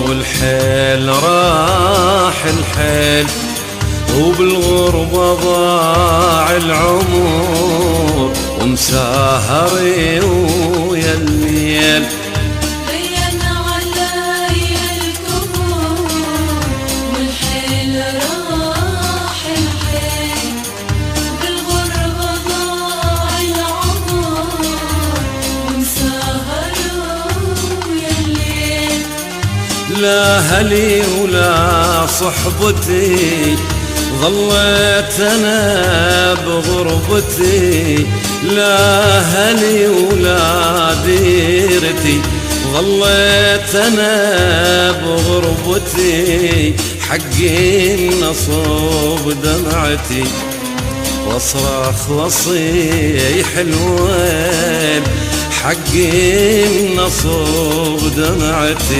والحيل راح الحيل، وبالغربة ضاع العمر، ومساهري ويا الليل. بين علي الكبر والحيل راح الحيل، بالغربة ضاع العمر، ومساهر ويا الليل. لا هلي ولا صحبتي، ظليت أنا بغربتي. لا هلي ولا ديرتي، ظليت أنا بغربتي. حقي النصب دمعتي، واصرخ واصيح الويل. حقي النصب دمعتي.